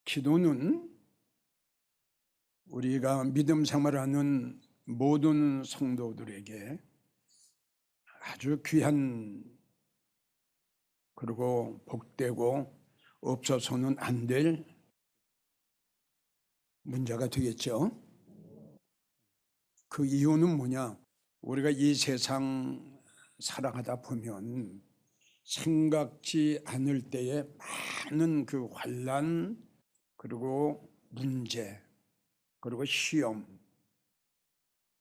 기도는 우리가 믿음 생활하는 모든 성도들에게 아주 귀한 그리고 복되고 없어서는 안 될 문제가 되겠죠. 그 이유는 뭐냐? 우리가 이 세상 살아가다 보면 생각지 않을 때에 많은 그 환난 그리고 문제 그리고 시험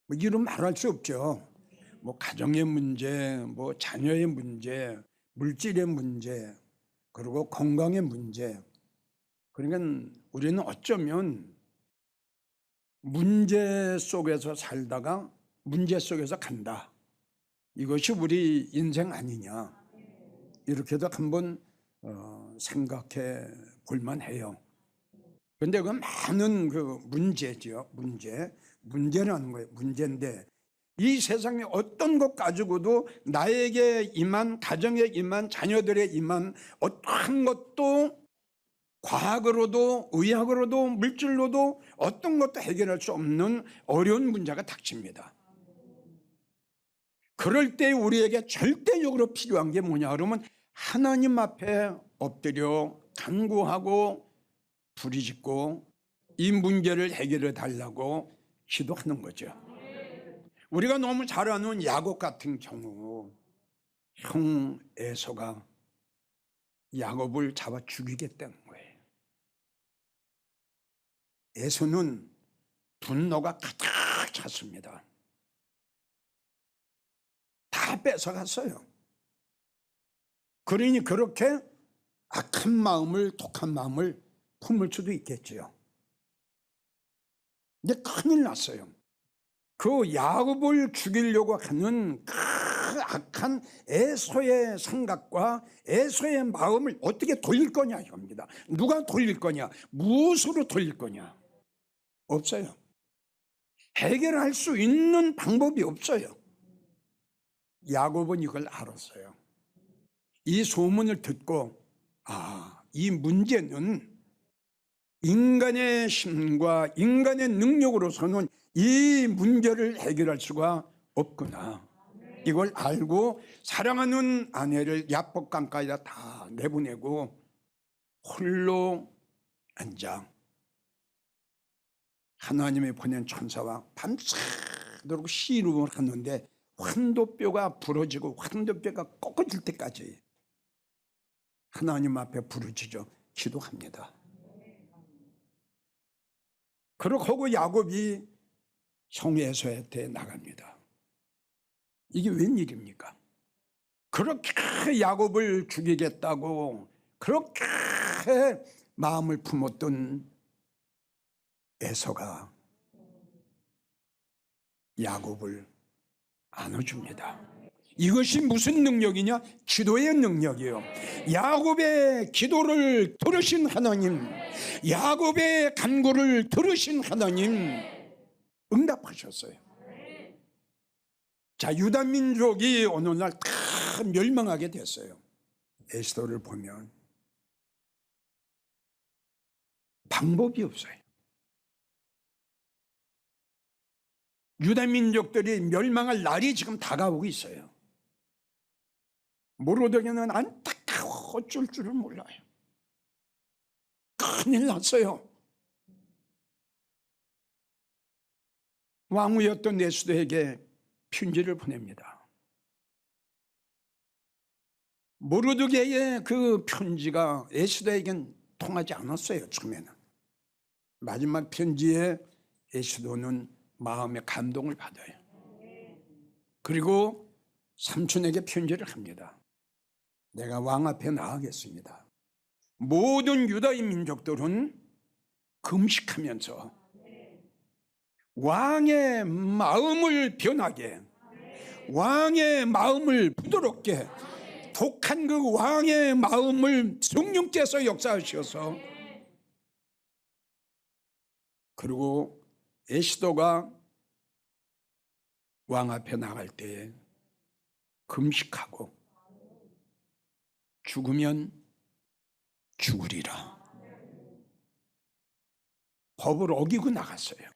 뭐 이런 말할 수 없죠. 뭐 가정의 문제, 뭐 자녀의 문제, 물질의 문제, 그리고 건강의 문제. 그러니까 우리는 어쩌면 문제 속에서 살다가 문제 속에서 간다. 이것이 우리 인생 아니냐. 이렇게도 한번 생각해 볼 만해요. 그런데 그 많은 그 문제죠. 문제라는 거예요. 문제인데 이 세상에 어떤 것 가지고도 나에게 임한, 가정에 임한, 자녀들에 임한 어떠한 것도 과학으로도 의학으로도 물질로도 어떤 것도 해결할 수 없는 어려운 문제가 닥칩니다. 그럴 때 우리에게 절대적으로 필요한 게 뭐냐 그러면 하나님 앞에 엎드려 간구하고 부르짖고 이 문제를 해결해 달라고 기도하는 거죠. 우리가 너무 잘 아는 야곱 같은 경우 형 에서가 야곱을 잡아 죽이겠다는 거예요. 에서는 분노가 가득 찼습니다. 다 뺏어갔어요. 그러니 그렇게 악한 마음을, 독한 마음을 품을 수도 있겠죠. 근데 큰일 났어요. 그 야곱을 죽이려고 하는 그 악한 에서의 생각과 에서의 마음을 어떻게 돌릴 거냐 이겁니다. 누가 돌릴 거냐? 무엇으로 돌릴 거냐? 없어요. 해결할 수 있는 방법이 없어요. 야곱은 이걸 알았어요. 이 소문을 듣고 이 문제는 인간의 힘과 인간의 능력으로서는 이 문제를 해결할 수가 없구나. 이걸 알고 사랑하는 아내를 야복강가에다 다 내보내고 홀로 앉아 하나님이 보낸 천사와 밤새도록 씨름을 하는데 환도뼈가 부러지고 환도뼈가 꺾어질 때까지 하나님 앞에 부르짖어 기도합니다. 그러고 야곱이 형 에서한테 나갑니다. 이게 웬일입니까? 그렇게 야곱을 죽이겠다고 그렇게 마음을 품었던 에서가 야곱을 안아줍니다. 이것이 무슨 능력이냐? 기도의 능력이에요. 야곱의 기도를 들으신 하나님, 야곱의 간구를 들으신 하나님 응답하셨어요. 자, 유다 민족이 어느 날 다 멸망하게 됐어요. 에스더를 보면 방법이 없어요. 유다 민족들이 멸망할 날이 지금 다가오고 있어요. 모르드게는 안타까워 어쩔 줄을 몰라요. 큰일 났어요. 왕후였던 에스더에게 편지를 보냅니다. 모르드게의 그 편지가 에스더에겐 통하지 않았어요. 처음에는. 마지막 편지에 에스더는 마음의 감동을 받아요. 그리고 삼촌에게 편지를 합니다. 내가 왕 앞에 나가겠습니다. 모든 유다의 민족들은 금식하면서 왕의 마음을 변하게, 왕의 마음을 부드럽게, 독한 그 왕의 마음을 성령께서 역사하셔서, 그리고 에스더가 왕 앞에 나갈 때에 금식하고 죽으면 죽으리라. 법을 어기고 나갔어요.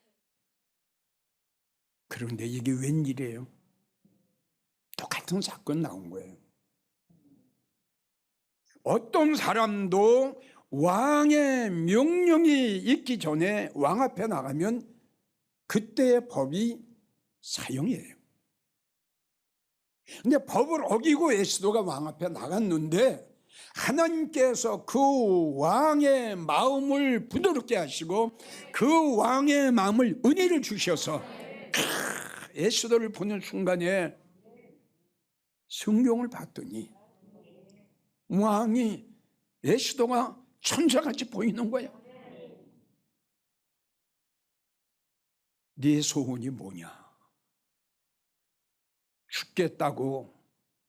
그런데 이게 웬일이에요? 똑같은 사건 나온 거예요. 어떤 사람도 왕의 명령이 있기 전에 왕 앞에 나가면 그때의 법이 사형이에요. 근데 법을 어기고 에스더가 왕 앞에 나갔는데 하나님께서 그 왕의 마음을 부드럽게 하시고 그 왕의 마음을 은혜를 주셔서 에스더를 보는 순간에 성경을 봤더니 왕이 에스더가 천사같이 보이는 거야. 네 소원이 뭐냐? 죽겠다고,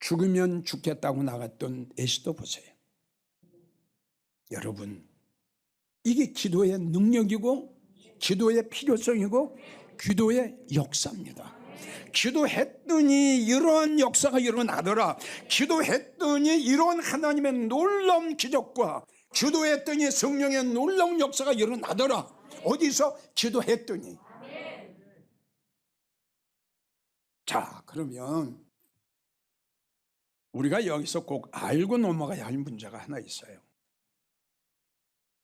죽으면 죽겠다고 나갔던 에스더 보세요. 여러분, 이게 기도의 능력이고 기도의 필요성이고 기도의 역사입니다. 기도했더니 이러한 역사가 일어나더라. 기도했더니 이러한 하나님의 놀라운 기적과 기도했더니 성령의 놀라운 역사가 일어나더라. 어디서? 기도했더니. 자, 그러면 우리가 여기서 꼭 알고 넘어가야 할 문제가 하나 있어요.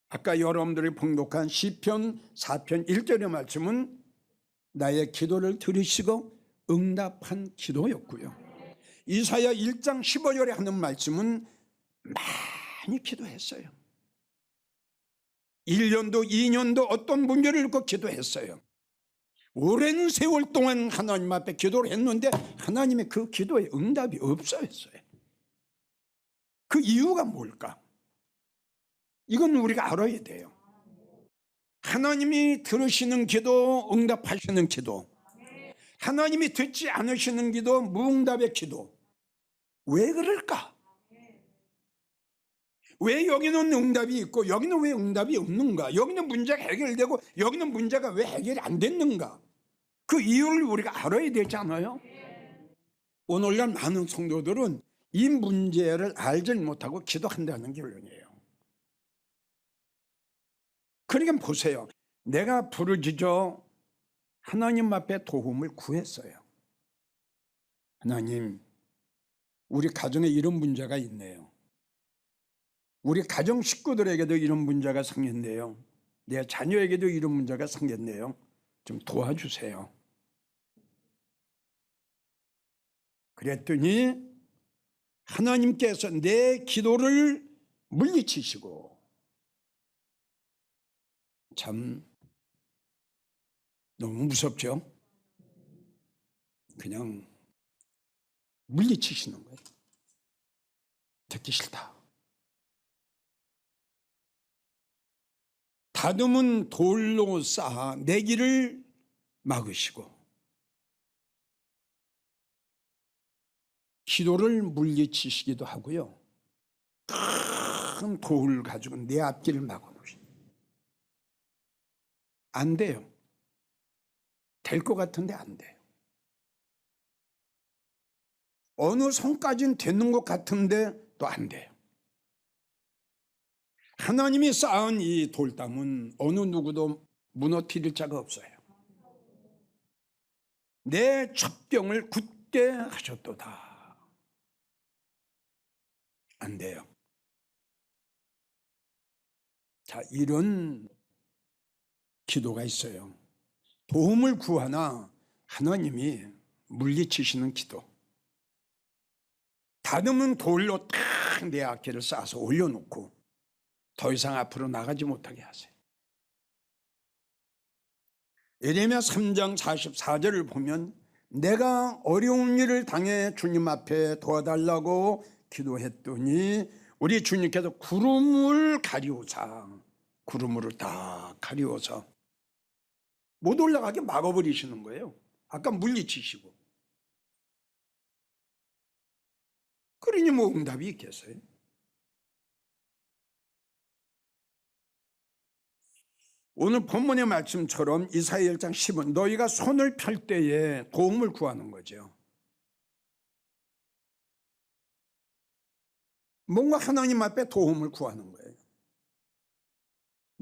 아까 여러분들이 봉독한 시편 4편 1절의 말씀은 나의 기도를 들으시고 응답한 기도였고요. 이사야 1장 15절에 하는 말씀은 많이 기도했어요. 1년도 2년도 어떤 문제를 놓고 기도했어요. 오랜 세월 동안 하나님 앞에 기도를 했는데 하나님의 그 기도에 응답이 없어졌어요. 그 이유가 뭘까? 이건 우리가 알아야 돼요. 하나님이 들으시는 기도, 응답하시는 기도, 하나님이 듣지 않으시는 기도, 무응답의 기도. 왜 그럴까? 왜 여기는 응답이 있고 여기는 왜 응답이 없는가? 여기는 문제가 해결되고 여기는 문제가 왜 해결이 안 됐는가? 그 이유를 우리가 알아야 되지 않아요? 오늘날 많은 성도들은 이 문제를 알지 못하고 기도한다는 결론이에요. 그러니까 보세요. 내가 부르짖어 하나님 앞에 도움을 구했어요. 하나님, 우리 가정에 이런 문제가 있네요. 우리 가정 식구들에게도 이런 문제가 생겼네요. 내 자녀에게도 이런 문제가 생겼네요. 좀 도와주세요. 그랬더니 하나님께서 내 기도를 물리치시고, 참 너무 무섭죠? 그냥 물리치시는 거예요. 듣기 싫다. 다듬은 돌로 쌓아 내 길을 막으시고 기도를 물리치시기도 하고요. 큰 돌을 가지고 내 앞길을 막아놓으시고 안 돼요. 될 것 같은데 안 돼요. 어느 선까지는 되는 것 같은데 또 안 돼요. 하나님이 쌓은 이 돌담은 어느 누구도 무너뜨릴 자가 없어요. 내 첩병을 굳게 하셨도다. 안 돼요. 자, 이런 기도가 있어요. 도움을 구하나 하나님이 물리치시는 기도. 다듬은 돌로 딱 내 앞길을 쌓아서 올려놓고 더 이상 앞으로 나가지 못하게 하세요. 예레미야 3장 44절을 보면 내가 어려운 일을 당해 주님 앞에 도와달라고 기도했더니 우리 주님께서 구름을 가리우사, 구름으로 다 가리워서 못 올라가게 막아버리시는 거예요. 아까 물리치시고. 그러니 뭐 응답이 있겠어요? 오늘 본문의 말씀처럼 이사야 1장 10은 너희가 손을 펼 때에 도움을 구하는 거죠. 뭔가 하나님 앞에 도움을 구하는 거예요.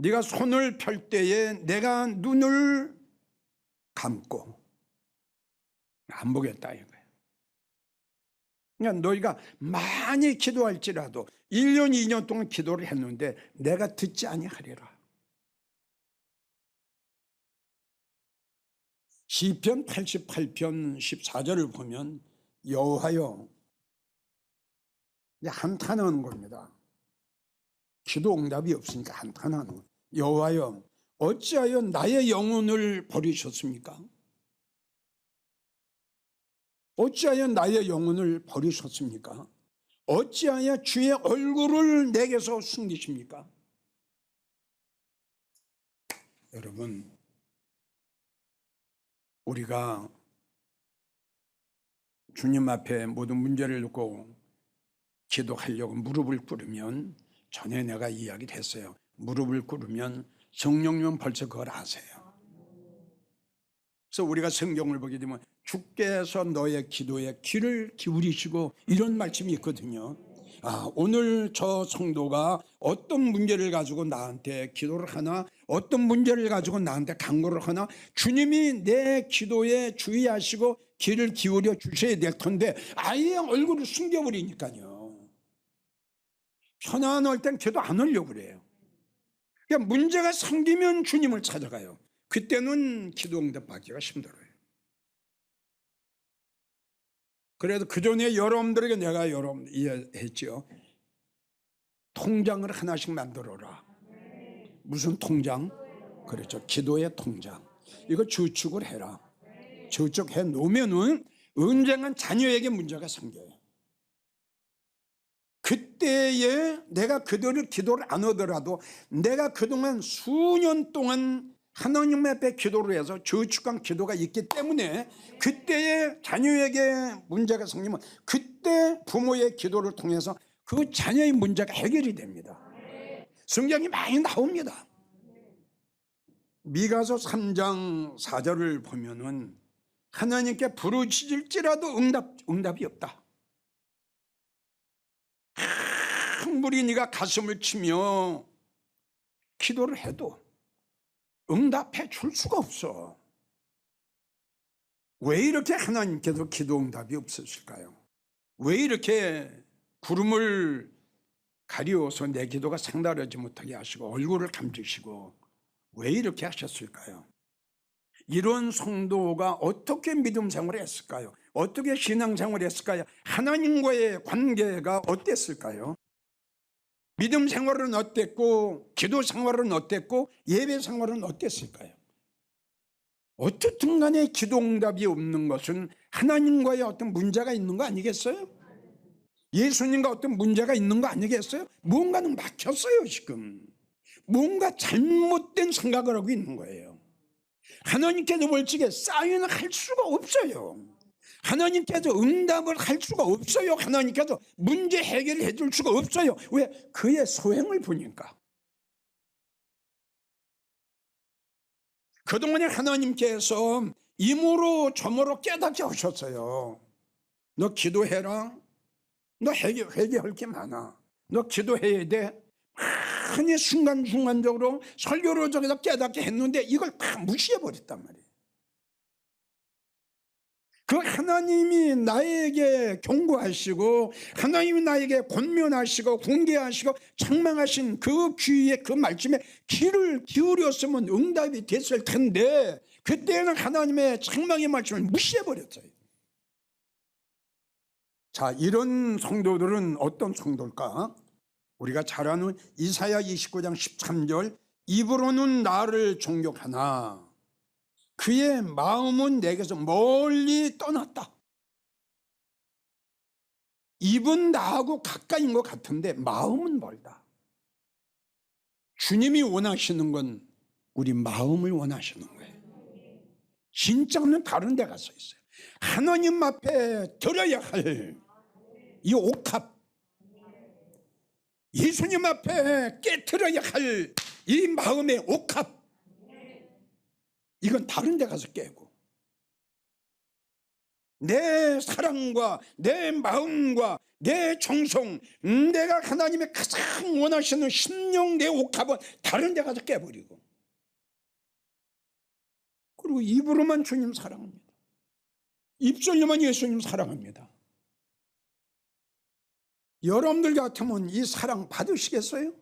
네가 손을 펼 때에 내가 눈을 감고 안 보겠다 이거예요. 그러니까 너희가 많이 기도할지라도 1년 2년 동안 기도를 했는데 내가 듣지 아니하리라. 시편 88편 14절을 보면 여호와여, 한탄하는 겁니다. 기도 응답이 없으니까 한탄하는 거예요. 여호와여, 어찌하여 나의 영혼을 버리셨습니까? 어찌하여 나의 영혼을 버리셨습니까? 어찌하여 주의 얼굴을 내게서 숨기십니까? 여러분, 우리가 주님 앞에 모든 문제를 놓고 기도하려고 무릎을 꿇으면, 전에 내가 이야기를 했어요. 무릎을 꿇으면 성령님은 벌써 그걸 아세요. 그래서 우리가 성경을 보게 되면 주께서 너의 기도에 귀를 기울이시고 이런 말씀이 있거든요. 오늘 저 성도가 어떤 문제를 가지고 나한테 기도를 하나, 어떤 문제를 가지고 나한테 간구를 하나, 주님이 내 기도에 주의하시고 귀를 기울여 주셔야 될 텐데 아예 얼굴을 숨겨버리니까요. 편안할 땐 기도 안 하려고 그래요. 그러니까 문제가 생기면 주님을 찾아가요. 그때는 기도 응답받기가 힘들어요. 그래도 그전에 여러분들에게 내가 이해했죠. 통장을 하나씩 만들어라. 무슨 통장? 그렇죠. 기도의 통장. 이거 저축을 해라. 저축해 놓으면은 언젠간 자녀에게 문제가 생겨요. 그때에 내가 그들을 기도를 안 하더라도 내가 그동안 수년 동안 하나님 앞에 기도를 해서 저축한 기도가 있기 때문에 그때에 자녀에게 문제가 생기면 그때 부모의 기도를 통해서 그 자녀의 문제가 해결이 됩니다. 성경이 많이 나옵니다. 미가서 3장 4절을 보면은 하나님께 부르짖을지라도 응답이 없다. 아무리 네가 가슴을 치며 기도를 해도 응답해 줄 수가 없어. 왜 이렇게 하나님께서 기도 응답이 없으실까요? 왜 이렇게 구름을 가리워서 내 기도가 상달하지 못하게 하시고 얼굴을 감추시고 왜 이렇게 하셨을까요? 이런 성도가 어떻게 믿음 생활을 했을까요? 어떻게 신앙 생활을 했을까요? 하나님과의 관계가 어땠을까요? 믿음 생활은 어땠고 기도 생활은 어땠고 예배 생활은 어땠을까요? 어떻든 간에 기도 응답이 없는 것은 하나님과의 어떤 문제가 있는 거 아니겠어요? 예수님과 어떤 문제가 있는 거 아니겠어요? 무언가는 막혔어요. 지금 뭔가 잘못된 생각을 하고 있는 거예요. 하나님께서 벌칙에 사인을 할 수가 없어요. 하나님께서 응답을 할 수가 없어요. 하나님께서 문제 해결을 해줄 수가 없어요. 왜? 그의 소행을 보니까. 그동안에 하나님께서 이모로 저모로 깨닫게 하셨어요. 너 기도해라. 너 회개할 게 많아. 너 기도해야 돼. 많이 순간순간적으로 설교를 저기서 깨닫게 했는데 이걸 다 무시해버렸단 말이에요. 그 하나님이 나에게 경고하시고 하나님이 나에게 권면하시고 훈계하시고 책망하신 그 귀에 그 말씀에 귀를 기울였으면 응답이 됐을 텐데 그때는 하나님의 책망의 말씀을 무시해버렸어요. 자, 이런 성도들은 어떤 성도일까? 우리가 잘 아는 이사야 29장 13절, 입으로는 나를 존경하나 그의 마음은 내게서 멀리 떠났다. 입은 나하고 가까이인 것 같은데 마음은 멀다. 주님이 원하시는 건 우리 마음을 원하시는 거예요. 진짜는 다른 데 가서 있어요. 하나님 앞에 드려야 할 이 옥합, 예수님 앞에 깨트려야 할 이 마음의 옥합, 이건 다른 데 가서 깨고 내 사랑과 내 마음과 내 정성, 내가 하나님의 가장 원하시는 심령 내 옥합은 다른 데 가서 깨버리고, 그리고 입으로만 주님 사랑합니다. 입술로만 예수님 사랑합니다. 여러분들 같으면 이 사랑 받으시겠어요?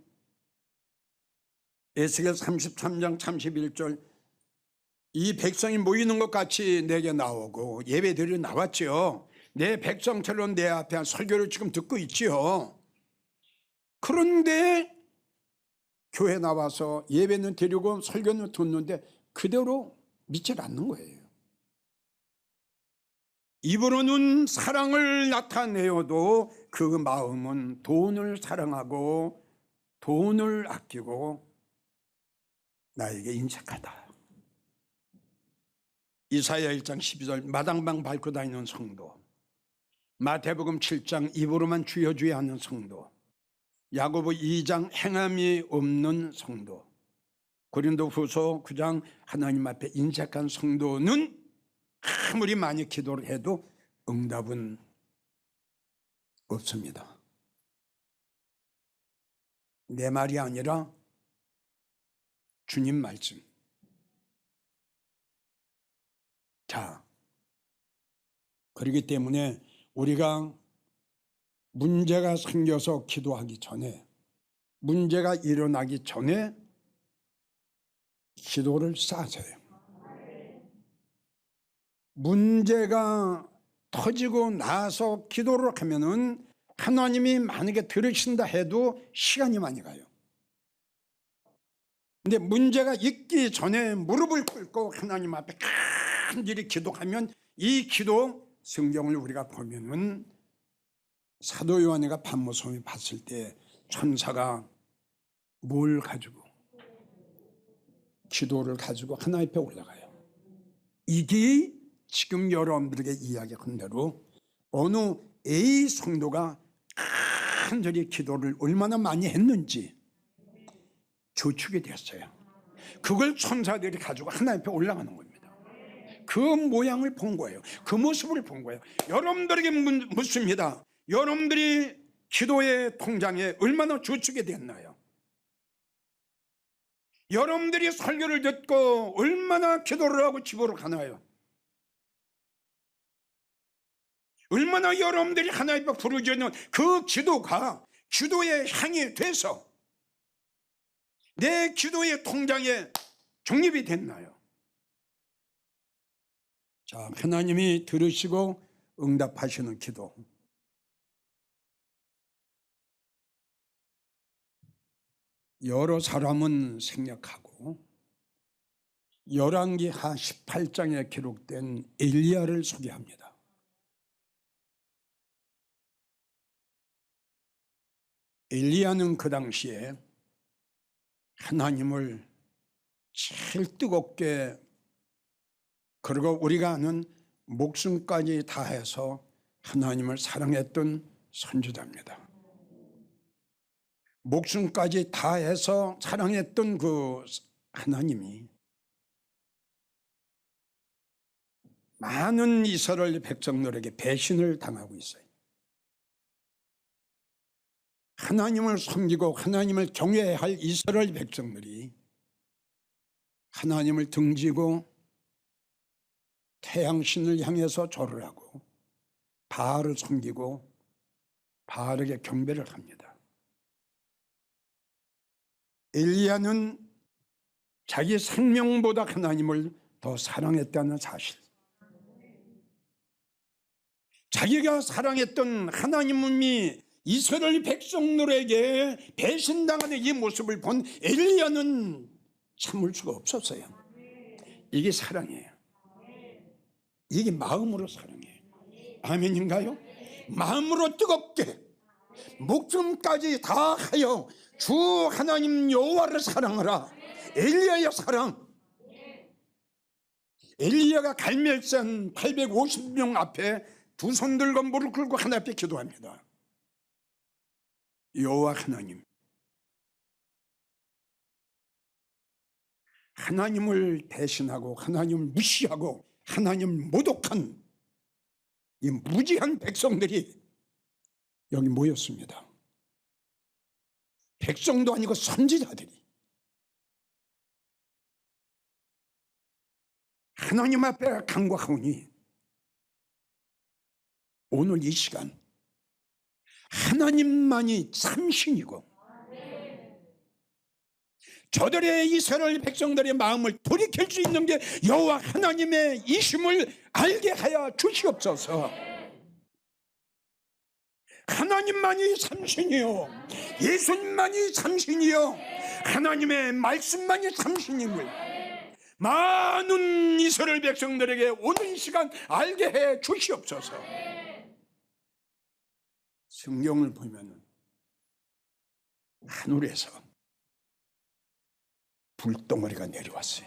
에스겔 33장 31절, 이 백성이 모이는 것 같이 내게 나오고 예배드리러 나왔죠. 내 백성처럼 내 앞에 설교를 지금 듣고 있지요. 그런데 교회 나와서 예배는 드리고 설교는 듣는데 그대로 믿지 않는 거예요. 입으로는 사랑을 나타내어도 그 마음은 돈을 사랑하고 돈을 아끼고 나에게 인색하다. 이사야 1장 12절, 마당방 밟고 다니는 성도, 마태복음 7장 입으로만 주여 주여 하는 성도, 야고보 2장 행함이 없는 성도, 고린도후서 9장 하나님 앞에 인색한 성도는 아무리 많이 기도를 해도 응답은 없습니다. 내 말이 아니라 주님 말씀. 자, 그렇기 때문에 우리가 문제가 생겨서 기도하기 전에, 문제가 일어나기 전에 기도를 쌓으세요. 문제가 터지고 나서 기도를 하면은 하나님이 만약에 들으신다 해도 시간이 많이 가요. 근데 문제가 있기 전에 무릎을 꿇고 하나님 앞에 간절히 기도하면, 이 기도 성경을 우리가 보면은 사도 요한이가 밤모섬에 봤을 때 천사가 뭘 가지고, 기도를 가지고 하나님 앞에 올라가요. 이게 지금 여러분들에게 이야기한 대로 어느 A 성도가 간절히 기도를 얼마나 많이 했는지 추측이 됐어요. 그걸 천사들이 가지고 하나님 앞에 올라가는 겁니다. 그 모양을 본 거예요. 그 모습을 본 거예요. 여러분들에게 묻습니다. 여러분들이 기도의 통장에 얼마나 저축이 됐나요? 여러분들이 설교를 듣고 얼마나 기도를 하고 집으로 가나요? 얼마나 여러분들이 하나님 앞에 부르짖는 그 기도가 기도의 향이 돼서 내 기도의 통장에 적립이 됐나요? 자, 하나님이 들으시고 응답하시는 기도. 여러 사람은 생략하고 열왕기하 18장에 기록된 엘리야를 소개합니다. 엘리야는 그 당시에 하나님을 제일 뜨겁게, 그리고 우리가 아는 목숨까지 다해서 하나님을 사랑했던 선지자입니다. 목숨까지 다해서 사랑했던 그 하나님이 많은 이스라엘 백성들에게 배신을 당하고 있어요. 하나님을 섬기고 하나님을 경외해야 할 이스라엘 백성들이 하나님을 등지고 태양신을 향해서 절을 하고 바알을 섬기고 바알에게 경배를 합니다. 엘리야는 자기 생명보다 하나님을 더 사랑했다는 사실, 자기가 사랑했던 하나님이 이스라엘 백성들에게 배신당하는 이 모습을 본 엘리야는 참을 수가 없었어요. 이게 사랑이에요. 이게 마음으로 사랑해요. 아멘인가요? 마음으로 뜨겁게 목숨까지 다하여 주 하나님 여호와를 사랑하라. 엘리야의 사랑. 엘리야가 갈멜산 850명 앞에 두 손 들고 무릎 꿇고 하나님 앞에 기도합니다. 여호와 하나님, 하나님을 배신하고 하나님을 무시하고 하나님을 모독한 이 무지한 백성들이 여기 모였습니다. 백성도 아니고 선지자들이 하나님 앞에 간구하오니 오늘 이 시간 하나님만이 참신이고 저들의 이스라엘 백성들의 마음을 돌이킬 수 있는 게 여호와 하나님의 이심을 알게 하여 주시옵소서. 하나님만이 참신이요, 예수님만이 참신이요, 하나님의 말씀만이 참신임을 많은 이스라엘 백성들에게 오늘 이 시간 알게 해 주시옵소서. 성경을 보면 하늘에서 불덩어리가 내려왔어요.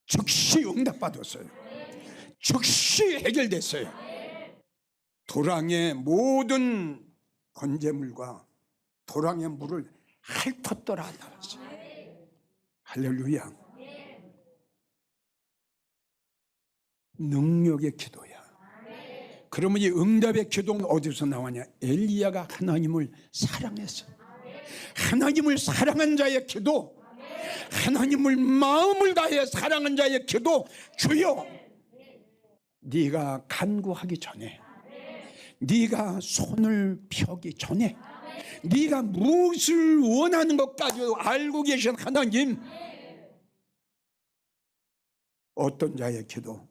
즉시 응답받았어요. 즉시 해결됐어요. 도랑의 모든 번제물과 도랑의 물을 핥았더라 나왔어요. 할렐루야. 능력의 기도야. 그러면 이 응답의 기도는 어디서 나왔냐? 엘리야가 하나님을 사랑했어. 하나님을 사랑한 자의 기도, 하나님을 마음을 다해 사랑한 자의 기도, 주여 네가 간구하기 전에, 네가 손을 펴기 전에, 네가 무엇을 원하는 것까지 알고 계신 하나님, 어떤 자의 기도?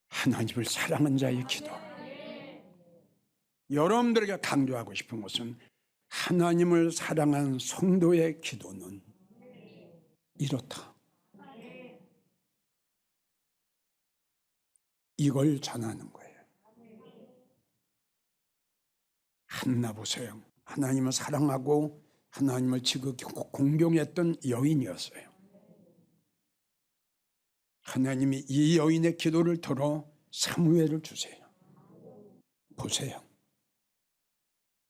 하나님을 사랑한 자의 기도. 여러분들에게 강조하고 싶은 것은 하나님을 사랑한 성도의 기도는 이렇다. 이걸 전하는 거예요. 한나 보세요. 하나님을 사랑하고 하나님을 지극히 공경했던 여인이었어요. 하나님이 이 여인의 기도를 들어 사무엘을 주세요. 보세요.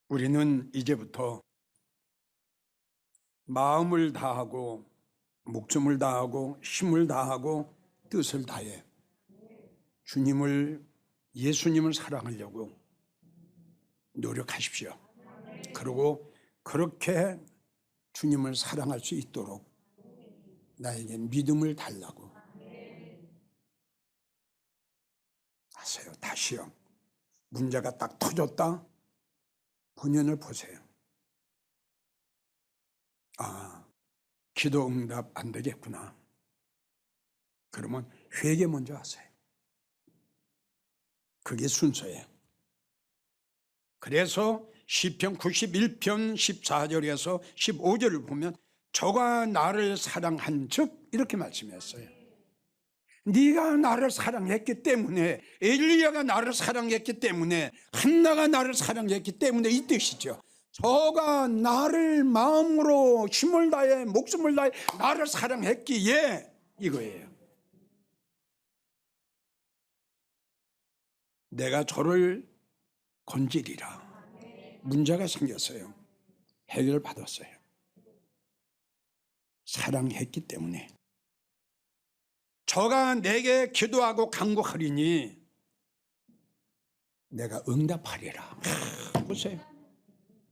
우리는 이제부터 마음을 다하고 목숨을 다하고 힘을 다하고 뜻을 다해 주님을, 예수님을 사랑하려고 노력하십시오. 그리고 그렇게 주님을 사랑할 수 있도록 나에게 믿음을 달라고 하세요. 다시요. 문제가 딱 터졌다. 본연을 보세요. 아, 기도 응답 안 되겠구나. 그러면 회개 먼저 하세요. 그게 순서예요. 그래서 시편 91편 14절에서 15절을 보면 저가 나를 사랑한 즉 이렇게 말씀했어요. 네가 나를 사랑했기 때문에, 엘리야가 나를 사랑했기 때문에, 한나가 나를 사랑했기 때문에 이 뜻이죠. 저가 나를 마음으로 힘을 다해 목숨을 다해 나를 사랑했기에 이거예요. 내가 저를 건지리라. 문제가 생겼어요. 해결받았어요. 사랑했기 때문에. 저가 내게 기도하고 간구하리니 내가 응답하리라. 보세요.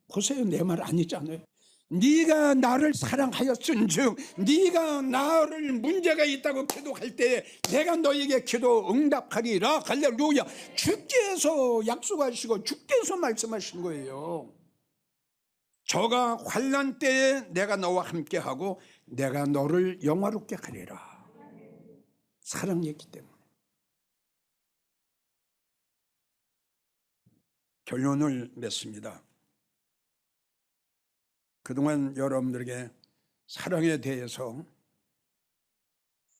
보세요. 내 말 아니잖아요. 네가 나를 사랑하였은즉 네가 나를 문제가 있다고 기도할 때 내가 너에게 기도 응답하리라. 할렐루야. 주께서 약속하시고 주께서 말씀하신 거예요. 저가 환난 때에 내가 너와 함께하고 내가 너를 영화롭게 하리라. 사랑했기 때문에. 결론을 맺습니다. 그동안 여러분들에게 사랑에 대해서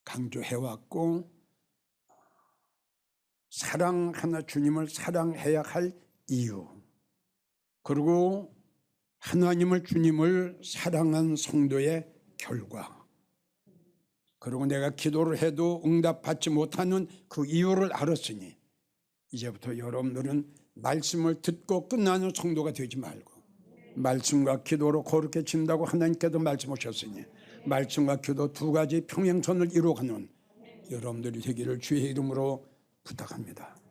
강조해왔고, 사랑하나 주님을 사랑해야 할 이유, 그리고 하나님을, 주님을 사랑한 성도의 결과, 그리고 내가 기도를 해도 응답받지 못하는 그 이유를 알았으니 이제부터 여러분들은 말씀을 듣고 끝나는 성도가 되지 말고 말씀과 기도로 거룩해진다고 하나님께도 말씀하셨으니 말씀과 기도 두 가지 평행선을 이루어가는 여러분들이 되기를 주의 이름으로 부탁합니다.